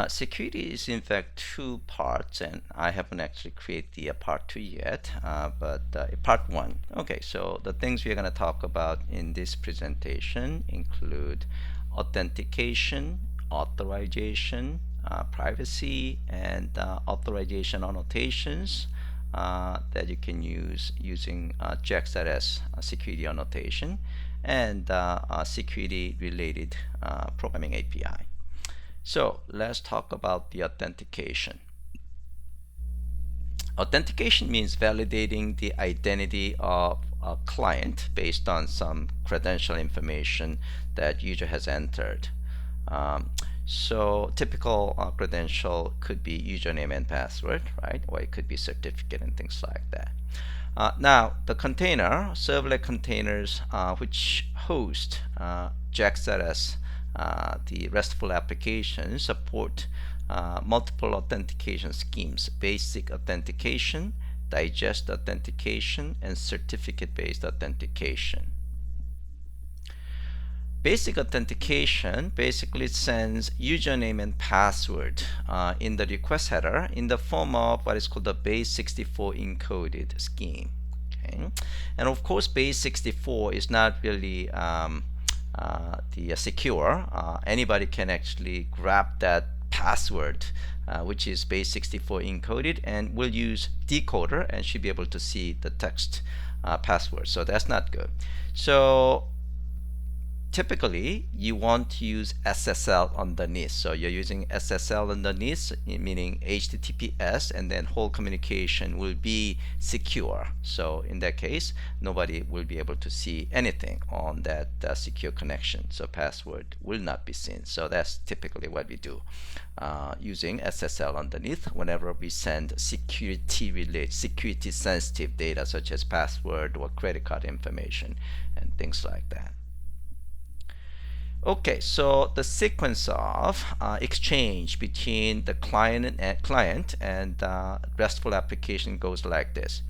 Security is in fact two parts, and I haven't actually created the part two yet, but part one. Okay, so the things we're going to talk about in this presentation include authentication, authorization, privacy, and authorization annotations that you can use using JXRS security annotation and security related programming API. So let's talk about the authentication. Authentication means validating the identity of a client based on some credential information that user has entered. So typical credential could be username and password, right? Or it could be certificate and things like that. Now, the container, servlet containers which host JXRS, the RESTful application, support multiple authentication schemes: basic authentication, digest authentication, and certificate-based authentication. Basic authentication basically sends username and password in the request header in the form of what is called the base64 encoded scheme. Okay? And of course, base64 is not really secure. Anybody can actually grab that password, which is base64 encoded, and will use decoder and should be able to see the text password. So that's not good. So typically you want to use SSL underneath. So you're using SSL underneath, meaning HTTPS, and then whole communication will be secure. So in that case, nobody will be able to see anything on that secure connection. So password will not be seen. So that's typically what we do, using SSL underneath whenever we send security sensitive data such as password or credit card information and things like that. Okay, so the sequence of exchange between the client and RESTful application goes like this.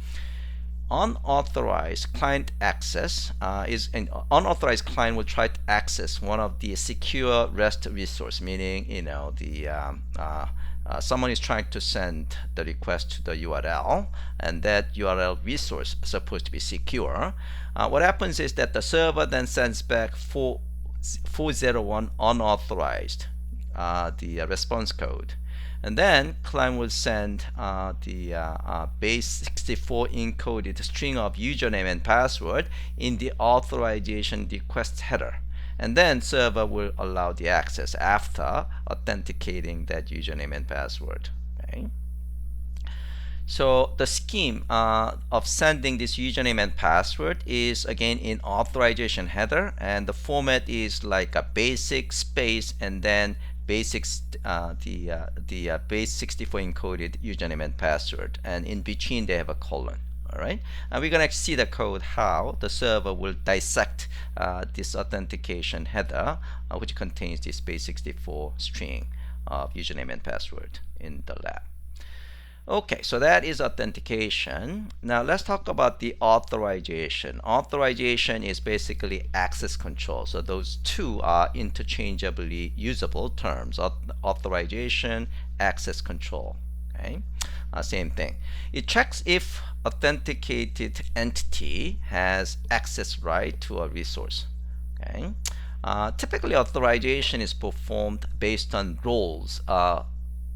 Unauthorized client access is an unauthorized client will try to access one of the secure REST resource, meaning someone is trying to send the request to the URL, and that URL resource is supposed to be secure. What happens is that the server then sends back 401 unauthorized, the response code, and then client will send the base64 encoded string of username and password in the authorization request header, and then server will allow the access after authenticating that username and password. Okay. So the scheme of sending this username and password is again in authorization header, and the format is like a basic space and then basics the base64 encoded username and password, and in between they have a colon. All right, and we're gonna see the code how the server will dissect this authentication header, which contains this base64 string of username and password in the lab. Okay, so that is authentication. Now let's talk about the authorization. Authorization is basically access control. So those two are interchangeably usable terms: authorization, access control. Okay, same thing. It checks if authenticated entity has access right to a resource. Okay. Typically, authorization is performed based on roles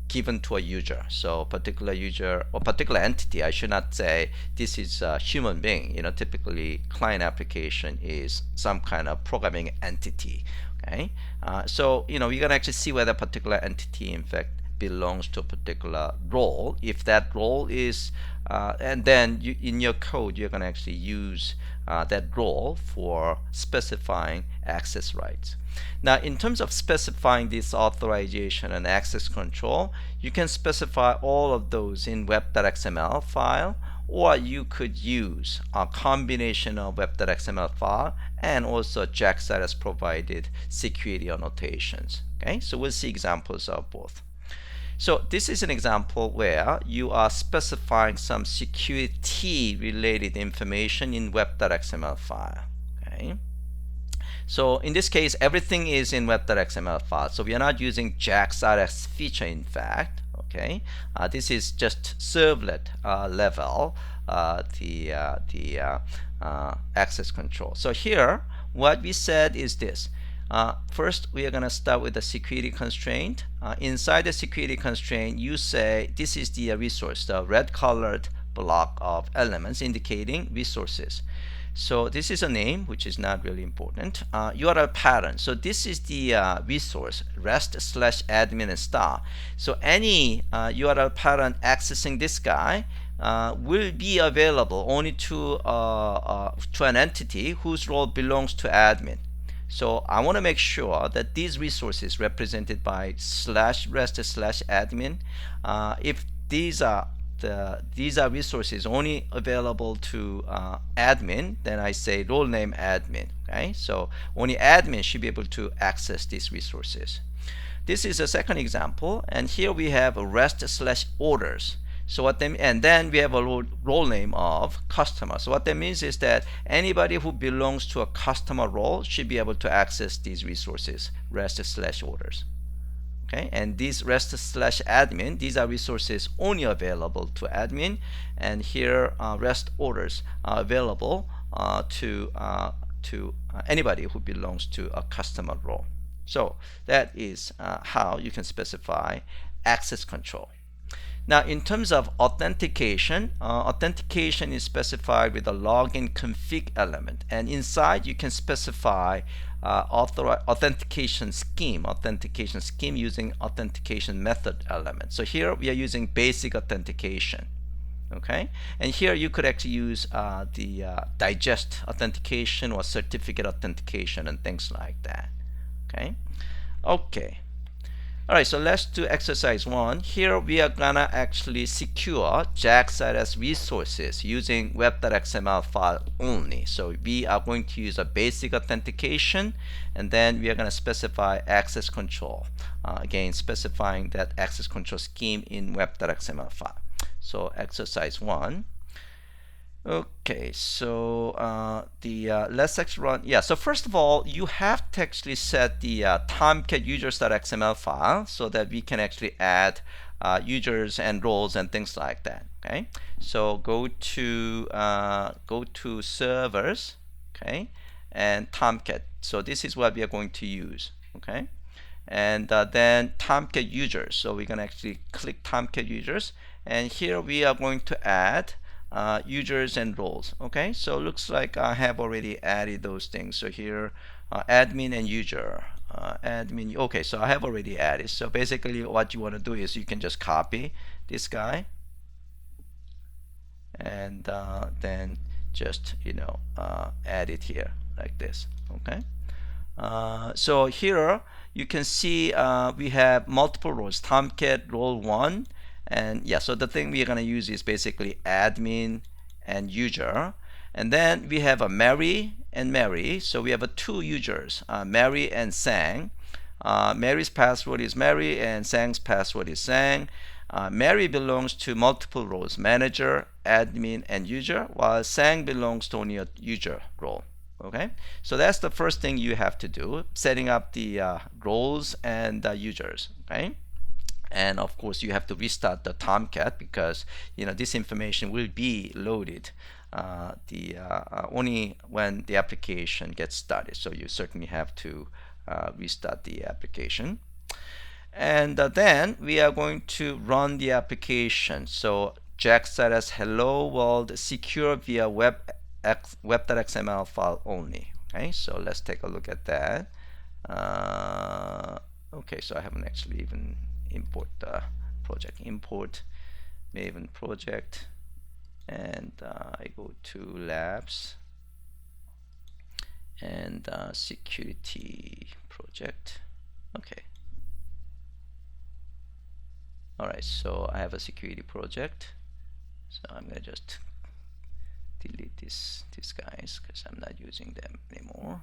given to a user. So particular user or particular entity, I should not say this is a human being. Typically client application is some kind of programming entity. Okay, so we're gonna actually see whether a particular entity in fact belongs to a particular role. If that role is and then in your code you're gonna actually use that role for specifying access rights. Now, in terms of specifying this authorization and access control, you can specify all of those in web.xml file, or you could use a combination of web.xml file and also JXRS provided security annotations. Okay, so we'll see examples of both. So this is an example where you are specifying some security related information in web.xml file. Okay. So in this case, everything is in web.xml file. So we are not using JAX.RS feature, in fact. Okay, this is just servlet level, access control. So here, what we said is this. First, we are going to start with the security constraint. Inside the security constraint, you say this is the resource, the red colored block of elements indicating resources. So this is a name, which is not really important. URL pattern. So this is the resource, rest/admin and star. So any URL pattern accessing this guy will be available only to an entity whose role belongs to admin. So I want to make sure that these resources represented by /rest/admin, if these are resources only available to admin, then I say role name admin. Okay, so only admin should be able to access these resources. This is a second example, and here we have a rest/orders. So what they, and then we have a role name of customer. So what that means is that anybody who belongs to a customer role should be able to access these resources, rest/orders. Okay, and these rest/admin, these are resources only available to admin, and here rest orders are available to anybody who belongs to a customer role. So that is how you can specify access control. Now, in terms of authentication, authentication is specified with a login config element, and inside you can specify authentication scheme using authentication method element. So here we are using basic authentication. Okay, and here you could actually use the digest authentication or certificate authentication and things like that. Okay. All right, so let's do exercise 1. Here we are gonna actually secure JAX.RS resources using web.xml file only. So we are going to use a basic authentication, and then we are gonna specify access control. Again, specifying that access control scheme in web.xml file. So exercise 1. Okay, so let's actually run. Yeah, so first of all, you have to actually set the Tomcat users.xml file so that we can actually add users and roles and things like that. Okay, so go to servers. Okay, and Tomcat. So this is what we are going to use. Okay, and then Tomcat users. So we're gonna actually click Tomcat users, and here we are going to add users and roles. Okay, so looks like I have already added those things. So here admin and user, admin. Okay, so I have already added. So basically what you want to do is you can just copy this guy and then just add it here like this. Okay, so here you can see we have multiple roles. Tomcat role 1. And yeah, so the thing we're going to use is basically admin and user. And then we have a Mary and Mary. So we have two users, Mary and Sang. Mary's password is Mary and Sang's password is Sang. Mary belongs to multiple roles, manager, admin, and user, while Sang belongs to only a user role. Okay, so that's the first thing you have to do, setting up the roles and users. Okay. And of course you have to restart the Tomcat because this information will be loaded only when the application gets started. So you certainly have to restart the application. And then we are going to run the application. So JAX.RS hello world secure via web.xml file only. Okay, so let's take a look at that. Okay, so I haven't actually even import project. Import Maven project, and I go to labs and security project. Okay. All right, so I have a security project. So I'm gonna just delete these guys because I'm not using them anymore.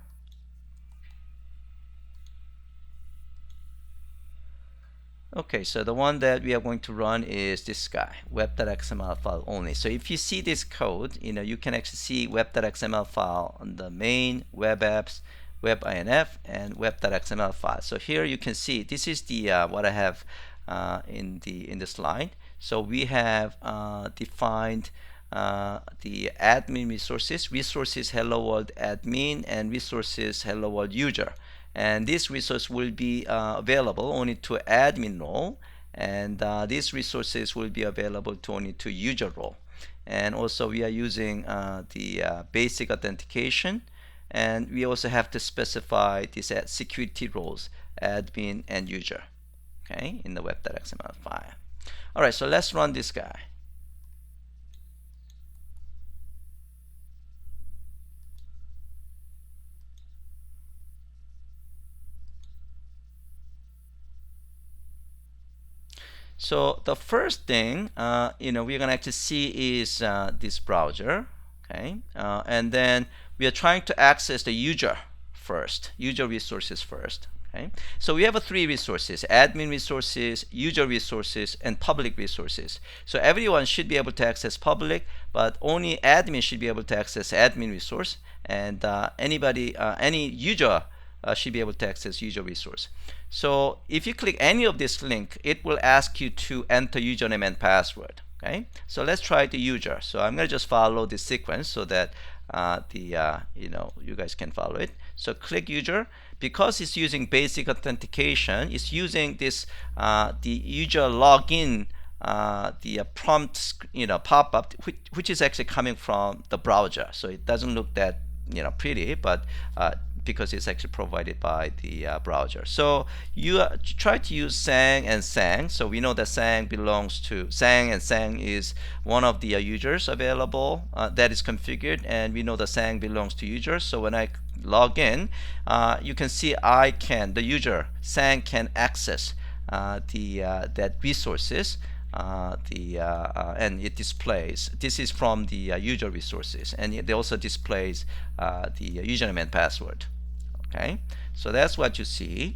Okay, so the one that we are going to run is this guy, web.xml file only. So if you see this code, you can actually see web.xml file on the main web apps web.inf, and web.xml file. So here you can see this is the what I have in the slide. So we have defined the admin resources hello world admin, and resources hello world user. And this resource will be available only to admin role, and these resources will be available to only to user role. And also we are using the basic authentication, and we also have to specify these security roles, admin and user, okay, in the web.xml file. All right, so let's run this guy. So the first thing we're gonna actually see is this browser, okay, and then we are trying to access the user resources first. Okay, so we have three resources: admin resources, user resources, and public resources. So everyone should be able to access public, but only admin should be able to access admin resource, and any user should be able to access user resource. So if you click any of this link, it will ask you to enter username and password. Okay, so let's try the user. So I'm going to just follow this sequence so that you guys can follow it. So click user. Because it's using basic authentication, it's using this the user login the prompt pop-up, which is actually coming from the browser. So it doesn't look that pretty, but because it's actually provided by the browser. So you try to use Sang and Sang. So we know that Sang belongs to Sang, and Sang is one of the users available that is configured, and we know that Sang belongs to users. So when I log in, you can see the user Sang can access that resources. And it displays, this is from the user resources, and it also displays the username and password. Okay, so that's what you see.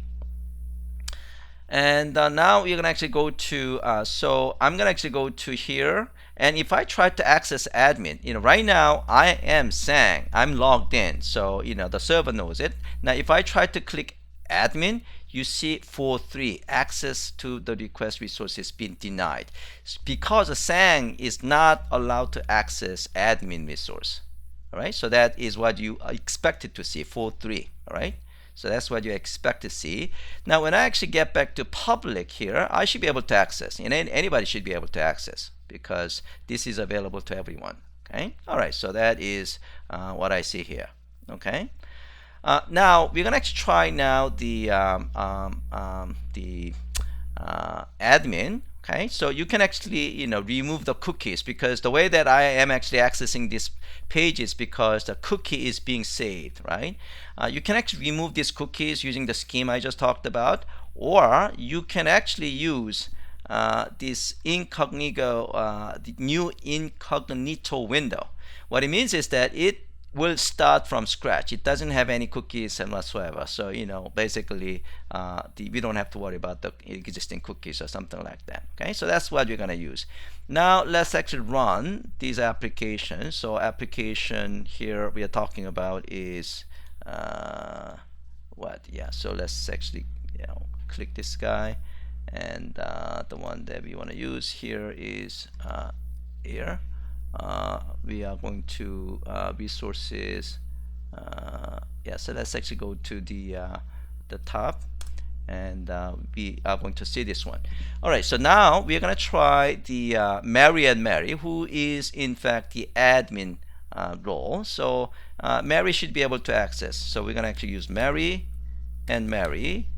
And now we're gonna actually go to so I'm gonna actually go to here, and if I try to access admin, right now I am Sang, I'm logged in, so the server knows it. Now if I try to click admin, you see 4.3, access to the request resource is being denied, because Sang is not allowed to access admin resource. All right, so that is what you expected to see, 4.3. All right, so that's what you expect to see. Now when I actually get back to public here, I should be able to access, and anybody should be able to access, because this is available to everyone. Okay, all right, so that is what I see here. Okay. Now we're gonna actually try now the admin. Okay, so you can actually remove the cookies, because the way that I am actually accessing this page is because the cookie is being saved, right? You can actually remove these cookies using the scheme I just talked about, or you can actually use this incognito, the new incognito window. What it means is that it will start from scratch. It doesn't have any cookies and whatsoever. So basically we don't have to worry about the existing cookies or something like that. Okay, so that's what you're gonna use. Now let's actually run these applications. So application here we are talking about is so let's actually click this guy, and the one that we want to use here is here. We are going to resources. So let's actually go to the top, and we are going to see this one. All right, so now we're going to try the Mary and Mary, who is in fact the admin role. So Mary should be able to access. So we're going to actually use Mary and Mary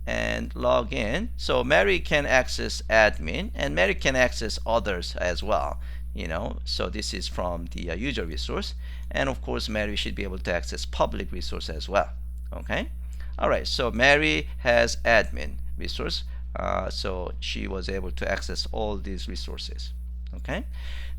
and log in. So Mary can access admin, and Mary can access others as well. So this is from the user resource, and of course Mary should be able to access public resource as well. Okay, all right, so Mary has admin resource, so she was able to access all these resources. Okay,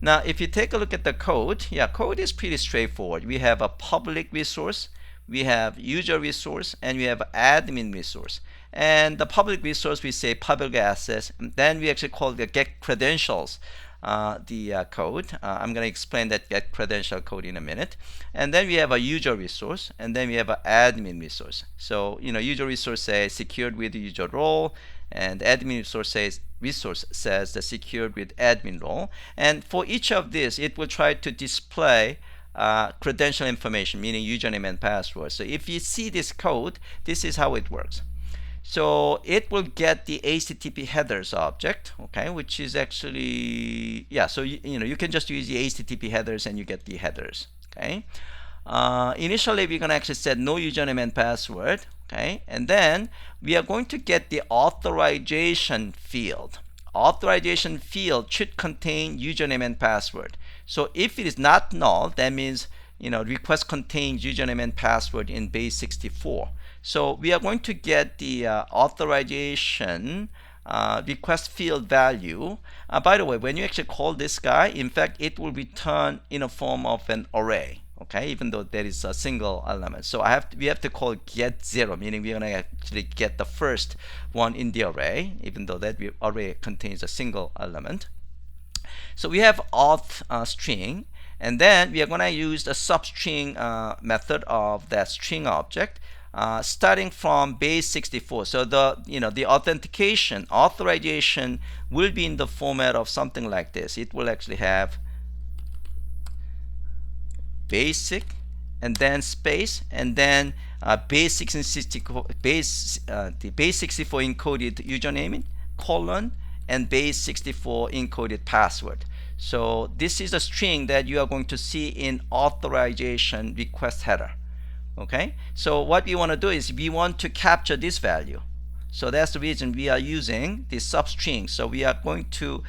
now if you take a look at the code, code is pretty straightforward. We have a public resource, we have user resource, and we have admin resource. And the public resource, we say public access, and then we actually call the get credentials the code. I'm going to explain that get credential code in a minute. And then we have a user resource, and then we have an admin resource. So user resource says secured with user role, and admin resource says the secured with admin role. And for each of these, it will try to display credential information, meaning username and password. So if you see this code, this is how it works. So it will get the HTTP headers object, okay, which is actually, yeah, so you can just use the HTTP headers and you get the headers, okay. Initially we're going to actually set no username and password, okay, and then we are going to get the authorization field. Authorization field should contain username and password. So if it is not null, that means request contains username and password in base 64. So we are going to get the authorization request field value. By the way, when you actually call this guy, in fact, it will return in a form of an array. Okay, even though there is a single element. So we have to call get 0, meaning we're going to actually get the first one in the array, even though that array contains a single element. So we have auth string, and then we are going to use the substring method of that string object. Starting from base 64. So the authentication authorization will be in the format of something like this. It will actually have basic and then space and then base 64 the base 64 encoded username colon and base 64 encoded password. So this is a string that you are going to see in authorization request header. Okay, so what we want to do is we want to capture this value. So that's the reason we are using this substring. So we are going to,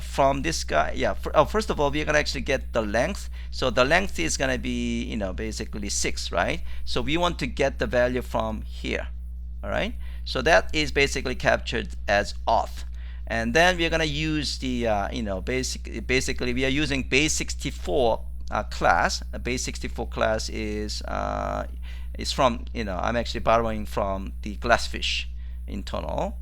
from this guy, first of all, we're going to actually get the length. So the length is going to be, basically 6, right? So we want to get the value from here, all right? So that is basically captured as auth. And then we're going to use the, basically we are using base 64 class. A base 64 class is from, I'm actually borrowing from the Glassfish internal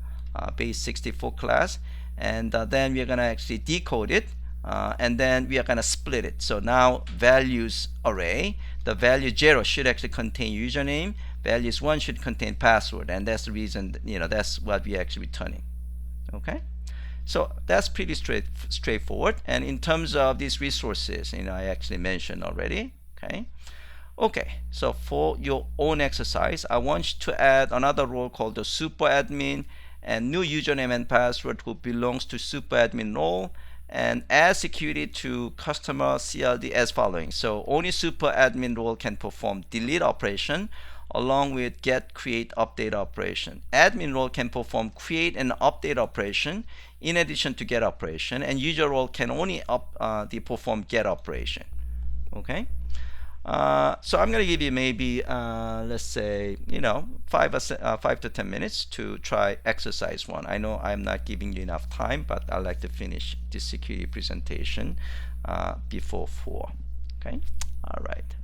base 64 class, and then we're going to actually decode it, and then we are going to split it. So now values array, the value 0 should actually contain username, values 1 should contain password, and that's the reason, that's what we are actually returning. Okay, so that's pretty straightforward. And in terms of these resources, I actually mentioned already. Okay, so for your own exercise, I want you to add another role called the super admin and new username and password who belongs to super admin role, and add security to customer CLD as following. So only super admin role can perform delete operation along with get, create, update operation. Admin role can perform create and update operation in addition to get operation, and user role can only perform get operation. Okay. So I'm going to give you maybe, let's say, 5 to 10 minutes to try exercise 1. I know I'm not giving you enough time, but I'd like to finish this security presentation before 4. Okay, all right.